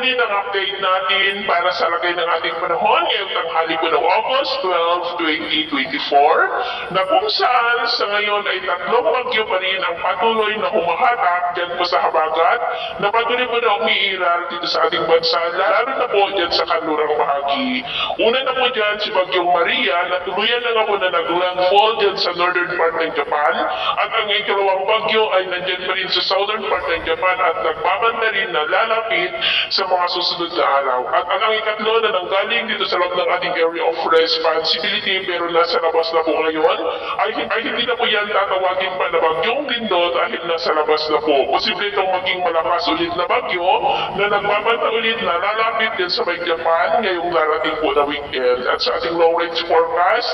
ulit ang update natin para sa lagay ng ating panahon ngayong tanghali po ng August 12, 2024 na kung saan sa ngayon ay tatlong bagyo pa rin ang patuloy na humahatak dyan po sa habagat na patuloy po na umiiral dito sa ating bansa, lalo na po dyan sa kanlurang bahagi. Una na po dyan si Bagyong Maria na tuluyan na nga po na nag-landfall dyan sa northern part ng Japan at ang ikalawang bagyo ay nandyan pa rin sa southern part ng Japan at nagbabanda rin na lalapit sa mga susunod na araw. At ang ikatlo na nanggaling dito sa loob ng ating area of responsibility pero nasa labas na po ngayon ay hindi na po yan tatawagin pa na Bagyong Lindo dahil nasa labas na po. Posible itong maging malakas ulit na bagyo na nagbabanta ulit na lalapit din sa may Japan ngayong darating po na weekend. At sa ating long range forecast,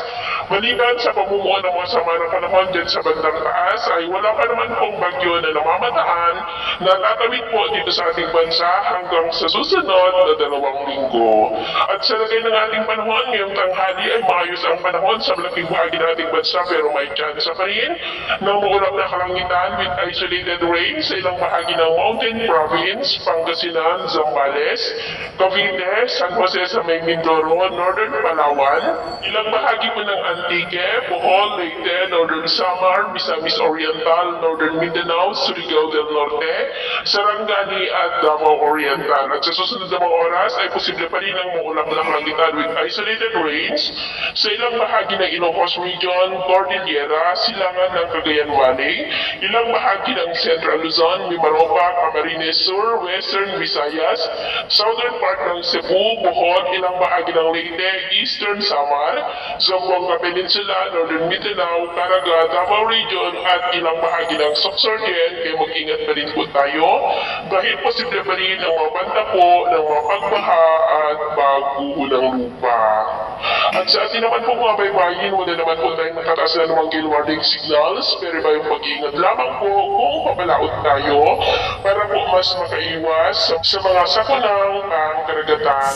maliban sa pamumuo ng mga sama ng panahon dyan sa bandang taas ay wala pa naman pong bagyo na namamataan na tatawid po dito sa ating bansa hanggang sa susunod na 2 linggo. At sa lagay ng ating panahon ngayong tanghali ay maayos ang panahon sa malaking bahagi ng ating bansa pero may chance pa rin ng maulap na kalangitan with isolated rain sa ilang bahagi ng Mountain Province, Pangasinan, Zambales, Cavite, San Jose sa may Mindoro, Northern Palawan, ilang bahagi po ng Antique, Bohol, Leyte, Northern Samar, Misamis Oriental, Northern Mindanao, Surigao del Norte, Sarangani at Davao Oriental. At sa susunod na mga oras ay posible pa rin ang maulap na kalangitan with isolated rains sa ilang bahagi ng Ilocos Region, Cordillera, Silangan ng Cagayan Valley, ilang bahagi ng Central Luzon, Mimaropa, Camarines Sur, Western Visayas, Southern part ng Cebu, Bohol, ilang bahagi ng Leyte, Eastern Samar, Zamboanga Peninsula, Northern Mindanao, Caraga, Davao Region at ilang bahagi ng Sorsogon, kaya mag-ingat pa rin po tayo dahil posible pa rin ang mabanta po ng mga pagbaha at pagguho ng lupa. At sa atin naman po mga baybayin, wala naman po tayong nakataas na namang gale warning signals pero ba yung pag-iingat lamang po kung papalaot tayo para po mas makaiwas sa mga sakunang ang karagatan.